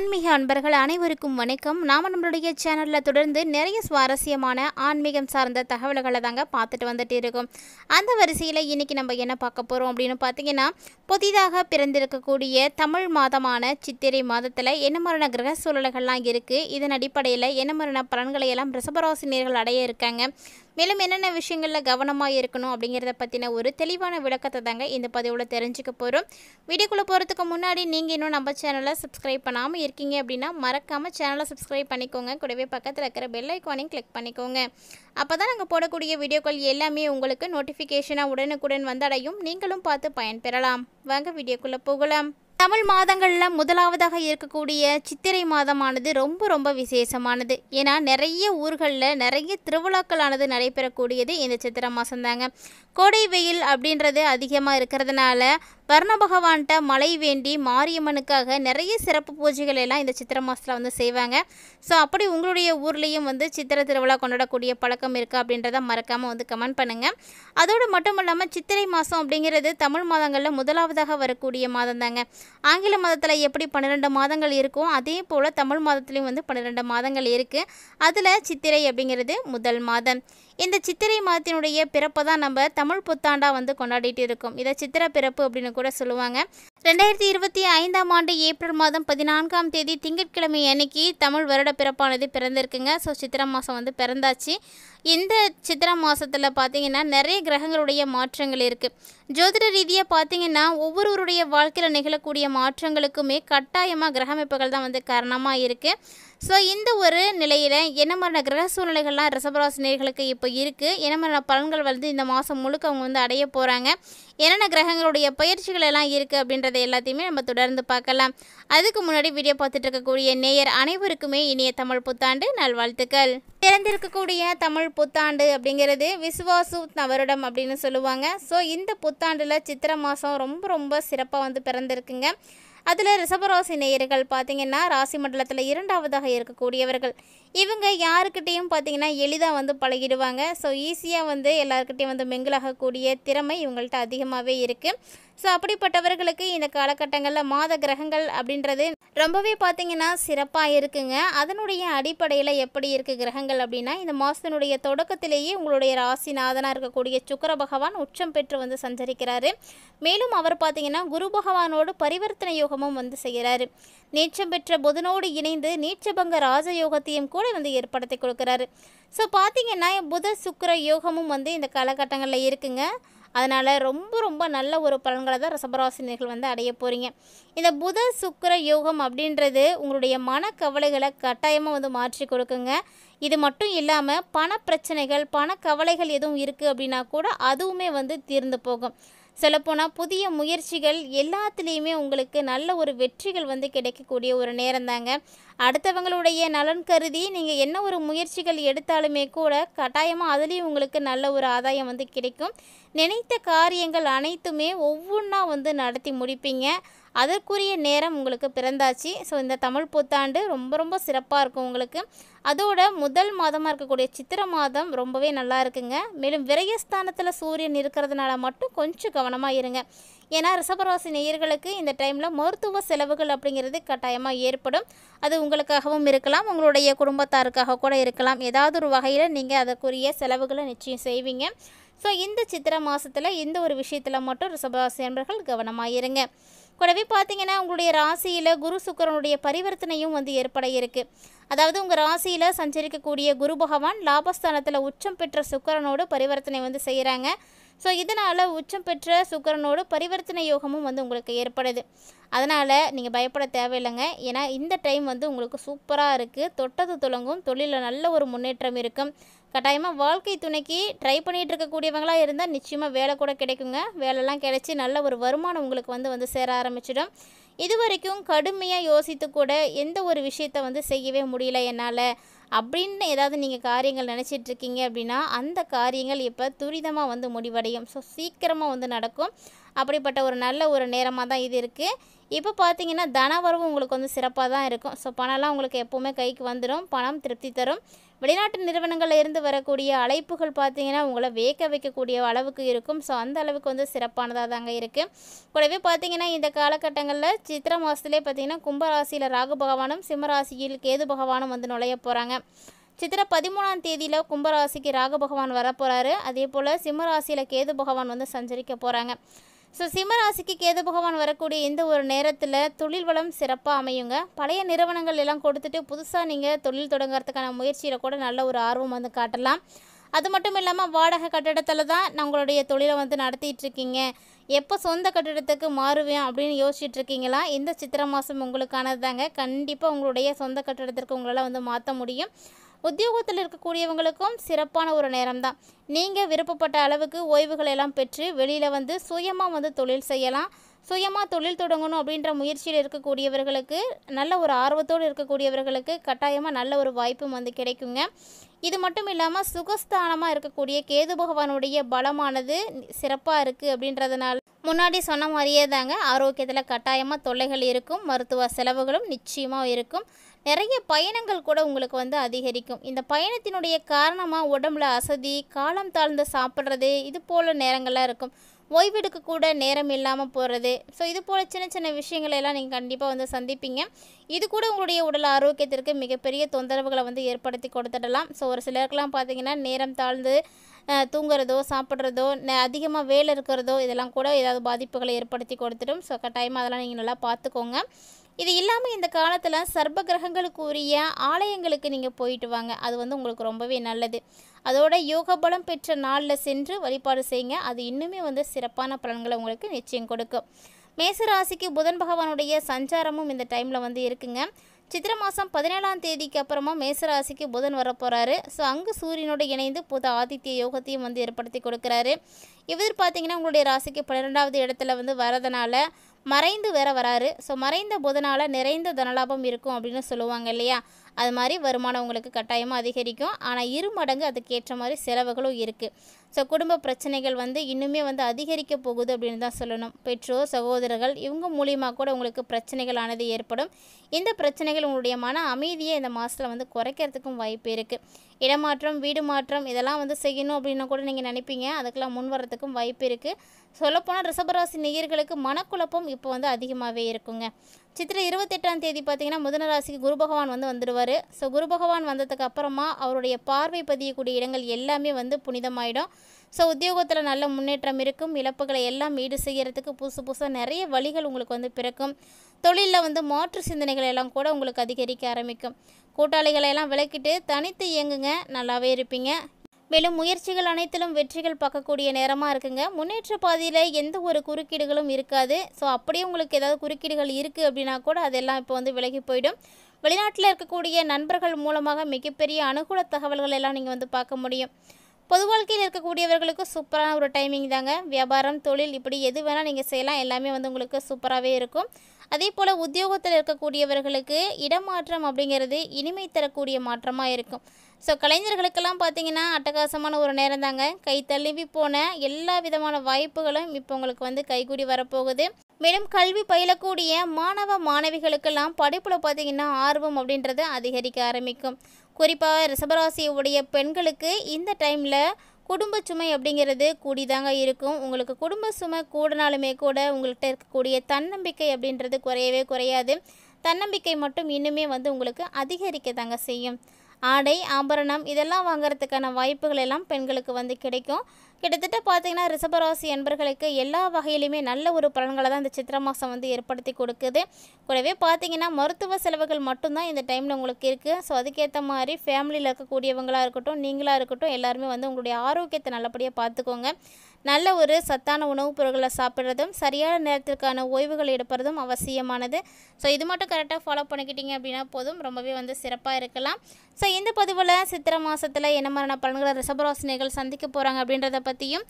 ஆன்மீக அன்பர்கள் அனைவருக்கும் வணக்கம். நம்மளுடைய சேனலில் தொடர்ந்து நிறைய சுவாரஸ்யமான ஆன்மீகம் சார்ந்த தகவல்களை தாங்க பார்த்துட்டு வந்துட்டு இருக்கோம். அந்த வரிசையில் இன்றைக்கி நம்ம என்ன பார்க்க போகிறோம் அப்படின்னு பார்த்தீங்கன்னா, புதிதாக பிறந்திருக்கக்கூடிய தமிழ் மாதமான சித்திரை மாதத்தில் என்ன மாதிரியான கிரக சூழல்கள்லாம் இருக்குது, இதன் அடிப்படையில் என்ன மாதிரியான பலன்களை எல்லாம் ரிஷபராசினியர்கள் அடைய இருக்காங்க, மேலும் என்னென்ன விஷயங்களில் கவனமாக இருக்கணும் அப்படிங்கிறத பற்றின ஒரு தெளிவான விளக்கத்தை தாங்க இந்த பதிவில் தெரிஞ்சுக்க போகிறோம். வீடியோக்குள்ளே போகிறதுக்கு முன்னாடி நீங்கள் இன்னும் நம்ம சேனலை சப்ஸ்கிரைப் பண்ணாமல் இருக்கீங்க அப்படின்னா மறக்காமல் சேனலை சப்ஸ்கிரைப் பண்ணிக்கோங்க. கூடவே பக்கத்தில் இருக்கிற பெல் ஐக்கானையும் கிளிக் பண்ணிக்கோங்க. அப்போ தான் நாங்கள் போடக்கூடிய வீடியோக்கள் எல்லாமே உங்களுக்கு நோட்டிஃபிகேஷனாக உடனுக்குடன் வந்தடையும். நீங்களும் பார்த்து பயன்பெறலாம். வாங்க வீடியோக்குள்ளே போகலாம். தமிழ் மாதங்களில் முதலாவதாக இருக்கக்கூடிய சித்திரை மாதமானது ரொம்ப ரொம்ப விசேஷமானது. ஏன்னா நிறைய ஊர்களில் நிறைய திருவிழாக்களானது நடைபெறக்கூடியது இந்த சித்திரை மாதம்தாங்க. கோடை வெயில் அப்படின்றது அதிகமாக இருக்கிறதுனால வர்ண பகவான்கிட்ட மழை வேண்டி மாரியம்மனுக்காக நிறைய சிறப்பு பூஜைகள் எல்லாம் இந்த சித்திரை மாதத்தில் வந்து செய்வாங்க. ஸோ அப்படி உங்களுடைய ஊர்லேயும் வந்து சித்திரை திருவிழா கொண்டாடக்கூடிய பழக்கம் இருக்குது அப்படின்றத மறக்காமல் வந்து கமெண்ட் பண்ணுங்கள். அதோடு மட்டும் இல்லாமல் சித்திரை மாதம் அப்படிங்கிறது தமிழ் மாதங்களில் முதலாவதாக வரக்கூடிய மாதம் தாங்க. ஆங்கில மாதத்தில் எப்படி 12 மாதங்கள் இருக்கும், அதே போல் தமிழ் மாதத்துலேயும் வந்து 12 மாதங்கள் இருக்குது. அதில் சித்திரை அப்படிங்கிறது முதல் மாதம். இந்த சித்திரை மாதத்தினுடைய பிறப்பை தான் நம்ம தமிழ் புத்தாண்டாக வந்து கொண்டாடிட்டு இருக்கோம். இதை சித்திரை பிறப்பு அப்படின்னு கூட சொல்லுவாங்க. 2025ஆம் ஆண்டு ஏப்ரல் மாதம் 14ஆம் தேதி திங்கட்கிழமை அன்னைக்கு தமிழ் வருட பிறப்பானது பிறந்திருக்குங்க. ஸோ சித்திரை மாதம் வந்து பிறந்தாச்சு. இந்த சித்திரை மாதத்தில் பார்த்திங்கன்னா நிறைய கிரகங்களுடைய மாற்றங்கள் இருக்குது. ஜோதிட ரீதியாக பார்த்திங்கன்னா ஒவ்வொருவருடைய வாழ்க்கையில் நிகழக்கூடிய மாற்றங்களுக்குமே கட்டாயமாக கிரக அமைப்புகள் தான் வந்து காரணமாக இருக்குது. ஸோ இந்த ஒரு நிலையில் என்ன மாதிரியான கிரக சூழ்நிலைகள்லாம் ரிஷபராசினியர்களுக்கு இப்போ இருக்குது, என்ன மாதிரியான பலன்கள் வந்து இந்த மாதம் முழுக்க அவங்க வந்து அடைய போகிறாங்க, என்னென்ன கிரகங்களுடைய பயிற்சிகள் எல்லாம் இருக்குது அப்படின்றத எல்லாத்தையுமே நம்ம தொடர்ந்து பார்க்கலாம். அதுக்கு முன்னாடி வீடியோ பார்த்துட்டு இருக்கக்கூடிய நேயர் அனைவருக்குமே இனிய தமிழ் புத்தாண்டு நல்வாழ்த்துக்கள். பிறந்திருக்கக்கூடிய தமிழ் புத்தாண்டு அப்படிங்கிறது விசுவாசு வருடம் அப்படின்னு சொல்லுவாங்க. ஸோ இந்த புத்தாண்டில் சித்திரை மாதம் ரொம்ப ரொம்ப சிறப்பாக வந்து பிறந்திருக்குங்க. அதில் ரிஷபராசி நேயர்கள் பார்த்திங்கன்னா ராசி மண்டலத்தில் 2ஆவதாக இருக்கக்கூடியவர்கள். இவங்க யாருக்கிட்டேயும் பார்த்திங்கன்னா எளிதாக வந்து பழகிடுவாங்க. ஸோ ஈஸியாக வந்து எல்லாருக்கிட்டையும் வந்து மிங்கிலாகக்கூடிய திறமை இவங்கள்ட்ட அதிகமாகவே இருக்குது. ஸோ அப்படிப்பட்டவர்களுக்கு இந்த காலகட்டங்களில் மாத கிரகங்கள் அப்படின்றது ரொம்பவே பார்த்திங்கன்னா சிறப்பாக இருக்குங்க. அதனுடைய அடிப்படையில் எப்படி இருக்குது கிரகங்கள் அப்படின்னா, இந்த மாதத்தினுடைய தொடக்கத்திலேயே உங்களுடைய ராசிநாதனாக இருக்கக்கூடிய சுக்கிர பகவான் உச்சம் பெற்று வந்து சஞ்சரிக்கிறாரு. மேலும் அவர் பார்த்திங்கன்னா குரு பகவானோடு பரிவர்த்தனை யோகமும் வந்து செய்கிறாரு. நீச்சம் பெற்ற புதனோடு இணைந்து நீச்சபங்க ராஜயோகத்தையும் கூட வந்து ஏற்படுத்தி கொடுக்குறாரு. ஸோ பார்த்திங்கன்னா புத சுக்கிர யோகமும் வந்து இந்த காலகட்டங்களில் இருக்குங்க. அதனால் ரொம்ப ரொம்ப நல்ல ஒரு பலன்களை தான் ரிஷபராசினியர்கள் வந்து அடைய போகிறீங்க. இந்த புத சுக்கிர யோகம் அப்படின்றது உங்களுடைய மனக்கவலைகளை கட்டாயமாக வந்து மாற்றி கொடுக்குங்க. இது மட்டும் இல்லாமல் பணப்பிரச்சனைகள் பணக்கவலைகள் எதுவும் இருக்குது அப்படின்னா கூட அதுவுமே வந்து தீர்ந்து போகும். சொல்லப்போனால் புதிய முயற்சிகள் எல்லாத்துலேயுமே உங்களுக்கு நல்ல ஒரு வெற்றிகள் வந்து கிடைக்கக்கூடிய ஒரு நேரம் தாங்க. அடுத்தவங்களுடைய நலன் கருதி நீங்கள் என்ன ஒரு முயற்சிகள் எடுத்தாலுமே கூட கட்டாயமாக அதுலேயும் உங்களுக்கு நல்ல ஒரு ஆதாயம் வந்து கிடைக்கும். நினைத்த காரியங்கள் அனைத்துமே ஒவ்வொன்றா வந்து நடத்தி முடிப்பீங்க. அதற்குரிய நேரம் உங்களுக்கு பிறந்தாச்சு. ஸோ இந்த தமிழ் புத்தாண்டு ரொம்ப ரொம்ப சிறப்பாக இருக்கும் உங்களுக்கு. அதோட முதல் மாதமாக இருக்கக்கூடிய சித்திரை மாதம் ரொம்பவே நல்லா இருக்குங்க. மேலும் விரயஸ்தானத்தில் சூரியன் இருக்கிறதுனால மட்டும் கொஞ்சம் கவனமாக இருங்க. ஏன்னா ரிஷபராசி நேயர்களுக்கு இந்த டைமில் மருத்துவ செலவுகள் அப்படிங்கிறது கட்டாயமாக ஏற்படும். அது உங்களுக்காகவும் இருக்கலாம், உங்களுடைய குடும்பத்தாருக்காக கூட இருக்கலாம். ஏதாவது ஒரு வகையில் நீங்கள் அதற்குரிய செலவுகளை நிச்சயம் செய்வீங்க. ஸோ இந்த சித்திரை மாதத்தில் இந்த ஒரு விஷயத்தில் மட்டும் ரிஷபராசி நண்பர்கள் கவனமாக இருங்க. கூடவே பார்த்திங்கன்னா உங்களுடைய ராசியில் குரு சுக்கிரனுடைய பரிவர்த்தனையும் வந்து ஏற்பட இருக்குது. அதாவது உங்கள் ராசியில் சஞ்சரிக்கக்கூடிய குரு பகவான் லாபஸ்தானத்தில் உச்சம் பெற்ற சுக்கிரனோடு பரிவர்த்தனை வந்து செய்கிறாங்க. ஸோ இதனால் உச்சம் பெற்ற சுக்கிரனோடு பரிவர்த்தனை யோகமும் வந்து உங்களுக்கு ஏற்படுது. அதனால் நீங்கள் பயப்பட தேவையில்லைங்க. ஏன்னா இந்த டைம் வந்து உங்களுக்கு சூப்பராக இருக்குது. தொட்டது துலங்கும், தொழிலில் நல்ல ஒரு முன்னேற்றம் இருக்கும். கட்டாயமாக வாழ்க்கை துணைக்கு ட்ரை பண்ணிகிட்டு இருக்கக்கூடியவங்களாக இருந்தால் நிச்சயமாக வேலை கூட கிடைக்குங்க. வேலைலாம் கிடைச்சி நல்ல ஒரு வருமானம் உங்களுக்கு வந்து சேர ஆரம்பிச்சிடும். இது வரைக்கும் கடுமையாக யோசித்து கூட எந்த ஒரு விஷயத்தை வந்து செய்யவே முடியல என்னால் அப்படின்னு ஏதாவது நீங்கள் காரியங்கள் நினச்சிட்ருக்கீங்க அப்படின்னா அந்த காரியங்கள் இப்போ துரிதமாக வந்து முடிவடையும். ஸோ சீக்கிரமாக வந்து நடக்கும். அப்படிப்பட்ட ஒரு நல்ல ஒரு நேரமாக தான் இது இருக்குது. இப்போ பார்த்தீங்கன்னா தனவரவு உங்களுக்கு வந்து சிறப்பாக தான் இருக்கும். ஸோ பணம்லாம் உங்களுக்கு எப்போவுமே கைக்கு வந்துடும். பணம் திருப்தி தரும். வெளிநாட்டு நிறுவனங்களில் இருந்து வரக்கூடிய அழைப்புகள் பார்த்தீங்கன்னா உங்களை வியக்க வைக்கக்கூடிய அளவுக்கு இருக்கும். ஸோ அந்த அளவுக்கு வந்து சிறப்பானதாக தாங்க இருக்குது. கூடவே பார்த்தீங்கன்னா இந்த காலகட்டங்களில் சித்திரை மாதத்துலேயே பார்த்தீங்கன்னா கும்பராசியில் ராகு பகவானும் சிம்மராசியில் கேது பகவானும் வந்து நுழைய போகிறாங்க. சித்திரை 13ஆம் தேதியில் கும்பராசிக்கு ராகு பகவான் வரப்போகிறாரு. அதே போல் சிம்மராசியில் கேது பகவான் வந்து சஞ்சரிக்க போகிறாங்க. ஸோ சிம்மராசிக்கு கேது பகவான் வரக்கூடிய இந்த ஒரு நேரத்தில் தொழில் வளம் சிறப்பாக அமையுங்க. பழைய நிறுவனங்கள் எல்லாம் கொடுத்துட்டு புதுசாக நீங்கள் தொழில் தொடங்குறதுக்கான முயற்சியில் கூட நல்ல ஒரு ஆர்வம் வந்து காட்டலாம். அது மட்டும் இல்லாமல் வாடகை கட்டிடத்தில் தான் உங்களுடைய தொழிலை வந்து நடத்திட்டு இருக்கீங்க, எப்போ சொந்த கட்டிடத்துக்கு மாறுவேன் அப்படின்னு யோசிச்சுட்டு இருக்கீங்களா? இந்த சித்திரை மாதம் உங்களுக்கானது தாங்க. கண்டிப்பாக உங்களுடைய சொந்த கட்டிடத்திற்கு உங்களால் வந்து மாற்ற முடியும். உத்தியோகத்தில் இருக்கக்கூடியவங்களுக்கும் சிறப்பான ஒரு நேரம் தான். நீங்கள் விருப்பப்பட்ட அளவுக்கு ஓய்வுகள் எல்லாம் பெற்று வெளியில் வந்து சுயமாக வந்து தொழில் செய்யலாம். சுயமாக தொழில் தொடங்கணும் அப்படின்ற முயற்சியில் இருக்கக்கூடியவர்களுக்கு, நல்ல ஒரு ஆர்வத்தோடு இருக்கக்கூடியவர்களுக்கு கட்டாயமாக நல்ல ஒரு வாய்ப்பும் வந்து கிடைக்குங்க. இது மட்டும் இல்லாமல் சுகஸ்தானமாக இருக்கக்கூடிய கேது பகவானுடைய பலமானது சிறப்பாக இருக்குது. அப்படின்றதுனால முன்னாடி சொன்ன மாதிரியே தாங்க ஆரோக்கியத்தில் கட்டாயமாக தொல்லைகள் இருக்கும். மருத்துவ செலவுகளும் நிச்சயமாக இருக்கும். நிறைய பயணங்கள் கூட உங்களுக்கு வந்து அதிகரிக்கும். இந்த பயணத்தினுடைய காரணமாக உடம்புல அசதி, காலம் தாழ்ந்து சாப்பிட்றது, இது போல் நேரங்கள்லாம் இருக்கும். ஓய்வெடுக்க கூட நேரம் இல்லாமல் போகிறது. ஸோ இது போல் சின்ன சின்ன விஷயங்களெல்லாம் நீங்கள் கண்டிப்பாக வந்து சந்திப்பீங்க. இது கூட உங்களுடைய உடல் ஆரோக்கியத்திற்கு மிகப்பெரிய தொந்தரவுகளை வந்து ஏற்படுத்தி கொடுத்துடலாம். ஸோ ஒரு சிலருக்கெல்லாம் பார்த்தீங்கன்னா நேரம் தாழ்ந்து தூங்குறதோ, சாப்பிட்றதோ, அதிகமாக வேலை இருக்கிறதோ, இதெல்லாம் கூட ஏதாவது பாதிப்புகளை ஏற்படுத்தி கொடுத்துடும். ஸோ கட்டாயமாக அதெல்லாம் நீங்கள் நல்லா பார்த்துக்கோங்க. இது இல்லாமல் இந்த காலத்தில் சர்ப்ப கிரகங்களுக்கு உரிய ஆலயங்களுக்கு நீங்கள் போயிட்டு வாங்க. அது வந்து உங்களுக்கு ரொம்பவே நல்லது. அதோட யோக பலம் பெற்ற நாளில் சென்று வழிபாடு செய்யுங்க. அது இன்னுமே வந்து சிறப்பான பலன்களை உங்களுக்கு நிச்சயம் கொடுக்கும். மேசராசிக்கு புதன் பகவானுடைய சஞ்சாரமும் இந்த டைமில் வந்து இருக்குங்க. சித்திரை மாதம் 17ஆம் தேதிக்கு அப்புறமா மேசராசிக்கு புதன் வரப்போகிறாரு. ஸோ அங்கு சூரியனோடு இணைந்து புத ஆதித்ய யோகத்தையும் வந்து ஏற்படுத்தி கொடுக்குறாரு. இவர் பார்த்தீங்கன்னா உங்களுடைய ராசிக்கு 12வது இடத்துல வந்து வரதுனால மறைந்து வேற வராரு. ஸோ மறைந்த புதனால் நிறைந்த தனலாபம் இருக்கும் அப்படின்னு சொல்லுவாங்க இல்லையா? அது மாதிரி வருமானம் உங்களுக்கு கட்டாயமாக அதிகரிக்கும். ஆனால் 2 மடங்கு அதுக்கேற்ற மாதிரி செலவுகளும் இருக்குது. ஸோ குடும்ப பிரச்சனைகள் வந்து இன்னுமே வந்து அதிகரிக்க போகுது அப்படின்னு தான் சொல்லணும். பெற்றோர், சகோதரர்கள் இவங்க மூலியமாக கூட உங்களுக்கு பிரச்சனைகளானது ஏற்படும். இந்த பிரச்சனைகள் உங்களுடைய மன அமைதியை இந்த மாதத்தில் வந்து குறைக்கிறதுக்கும் வாய்ப்பு இருக்குது. இடமாற்றம், வீடு மாற்றம் இதெல்லாம் வந்து செய்யணும் அப்படின்னு கூட நீங்கள் நினைப்பீங்க. அதுக்கெல்லாம் முன் வரத்துக்கும் வாய்ப்பு இருக்குது. சொல்லப்போனால் ரிஷபராசி நேயர்களுக்கு மனக்குழப்பம் இப்போ வந்து அதிகமாகவே இருக்குங்க. சித்திரை 28ஆம் தேதி பார்த்தீங்கன்னா மிதுன ராசிக்கு குரு பகவான் வந்து வந்துடுவார். ஸோ குரு பகவான் வந்ததுக்கு அப்புறமா அவருடைய பார்வை பதியக்கூடிய இடங்கள் எல்லாமே வந்து புனிதமாயிடும். ஸோ உத்தியோகத்தில் நல்ல முன்னேற்றம் இருக்கும். இழப்புகளை எல்லாம் ஈடு செய்கிறதுக்கு புதுசாக நிறைய வழிகள் உங்களுக்கு வந்து பிறக்கும். தொழிலில் வந்து மாற்று சிந்தனைகள் எல்லாம் கூட உங்களுக்கு அதிகரிக்க ஆரம்பிக்கும். கூட்டாளிகளை எல்லாம் விலக்கிட்டு தனித்து இயங்குங்க, நல்லாவே இருப்பீங்க. மேலும் முயற்சிகள் அனைத்திலும் வெற்றிகள் பார்க்கக்கூடிய நேரமாக இருக்குங்க. முன்னேற்ற பாதையில் எந்த ஒரு குறுக்கீடுகளும் இருக்காது. ஸோ அப்படியே உங்களுக்கு ஏதாவது குறுக்கீடுகள் இருக்குது அப்படின்னா கூட அதெல்லாம் இப்போ வந்து விலகி போயிடும். வெளிநாட்டில் இருக்கக்கூடிய நண்பர்கள் மூலமாக மிகப்பெரிய அனுகூல தகவல்கள் எல்லாம் நீங்கள் வந்து பார்க்க முடியும். பொது வாழ்க்கையில் இருக்கக்கூடியவர்களுக்கு சூப்பரான ஒரு டைமிங் தாங்க. வியாபாரம், தொழில் இப்படி எது வேணால் நீங்கள் செய்யலாம். எல்லாமே வந்து உங்களுக்கு சூப்பராகவே இருக்கும். அதே போல் உத்தியோகத்தில் இருக்கக்கூடியவர்களுக்கு இடமாற்றம் அப்படிங்கிறது இனிமை தரக்கூடிய மாற்றமாக இருக்கும். ஸோ கலைஞர்களுக்கெல்லாம் பார்த்தீங்கன்னா அட்டகாசமான ஒரு நேரம் தாங்க. கை தழுவி போன எல்லா விதமான வாய்ப்புகளும் இப்போ உங்களுக்கு வந்து கைகூடி வரப்போகுது. மேலும் கல்வி பயிலக்கூடிய மாணவ மாணவிகளுக்கெல்லாம் படிப்பில் பார்த்தீங்கன்னா ஆர்வம் அப்படின்றது அதிகரிக்க ஆரம்பிக்கும். குறிப்பாக ரிஷபராசியுடைய பெண்களுக்கு இந்த டைமில் குடும்ப சுமை அப்படிங்கிறது கூடிதாங்க இருக்கும். உங்களுக்கு குடும்ப சுமை கூடினாலுமே கூட உங்கள்கிட்ட இருக்கக்கூடிய தன்னம்பிக்கை அப்படின்றது குறையவே குறையாது. தன்னம்பிக்கை மட்டும் இன்னுமே வந்து உங்களுக்கு அதிகரிக்க தாங்க செய்யும். ஆடை, ஆபரணம் இதெல்லாம் வாங்குறதுக்கான வாய்ப்புகள் எல்லாம் பெண்களுக்கு வந்து கிடைக்கும். கிட்டத்தட்ட பார்த்தீங்கன்னா ரிஷபராசி என்பர்களுக்கு எல்லா வகையிலுமே நல்ல ஒரு பலன்களை தான் இந்த சித்திரை மாதம் வந்து ஏற்படுத்தி கொடுக்குது. கூடவே பார்த்தீங்கன்னா மருத்துவ செலவுகள் மட்டும்தான் இந்த டைமில் உங்களுக்கு இருக்குது. ஸோ அதுக்கேற்ற மாதிரி ஃபேமிலியில் இருக்கக்கூடியவங்களாக இருக்கட்டும், நீங்களாக இருக்கட்டும், எல்லாருமே வந்து உங்களுடைய ஆரோக்கியத்தை நல்லபடியாக பார்த்துக்கோங்க. நல்ல ஒரு சத்தான உணவுப் பொருட்களை சாப்பிட்றதும் சரியான நேரத்திற்கான ஓய்வுகள் எடுப்பதும் அவசியமானது. ஸோ இது மட்டும் கரெக்டாக ஃபாலோ பண்ணிக்கிட்டீங்க அப்படின்னா போதும், ரொம்பவே வந்து சிறப்பாக இருக்கலாம். ஸோ இந்த பதிவில் சித்திரை மாதத்தில் என்ன மாதிரியான பலன்களை ரிஷபராசினியர்கள் சந்திக்க போகிறாங்க அப்படின்றத பற்றியும்,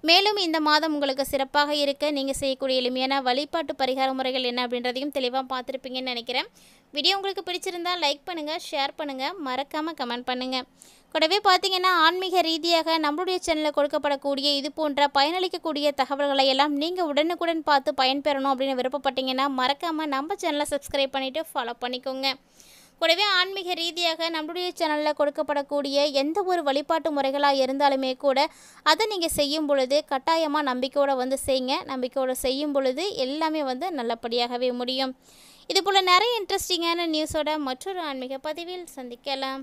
மேலும் இந்த மாதம் உங்களுக்கு சிறப்பாக இருக்க நீங்கள் செய்யக்கூடிய எளிமையான வழிபாட்டு பரிகார முறைகள் என்ன அப்படின்றதையும் தெளிவாக பார்த்துருப்பீங்கன்னு நினைக்கிறேன். வீடியோ உங்களுக்கு பிடிச்சிருந்தால் லைக் பண்ணுங்கள், ஷேர் பண்ணுங்கள், மறக்காமல் கமெண்ட் பண்ணுங்கள். கூடவே பார்த்தீங்கன்னா ஆன்மீக ரீதியாக நம்மளுடைய சேனலில் கொடுக்கப்படக்கூடிய இது போன்ற பயனளிக்கக்கூடிய தகவல்களை எல்லாம் நீங்கள் உடனுக்குடன் பார்த்து பயன்பெறணும் அப்படின்னு விருப்பப்பட்டீங்கன்னா மறக்காமல் நம்ம சேனலை சப்ஸ்கிரைப் பண்ணிவிட்டு ஃபாலோ பண்ணிக்கோங்க. கூடவே ஆன்மீக ரீதியாக நம்மளுடைய சேனலில் கொடுக்கப்படக்கூடிய எந்த ஒரு வழிபாட்டு முறைகளாக இருந்தாலுமே கூட அதை நீங்கள் செய்யும் பொழுது கட்டாயமாக நம்பிக்கையோடு வந்து செய்யுங்க. நம்பிக்கையோடு செய்யும் பொழுது எல்லாமே வந்து நல்லபடியாகவே முடியும். இதுபோல் நிறைய இன்ட்ரெஸ்டிங்கான நியூஸோட மற்றொரு ஆன்மீக பதிவில் சந்திக்கலாம்.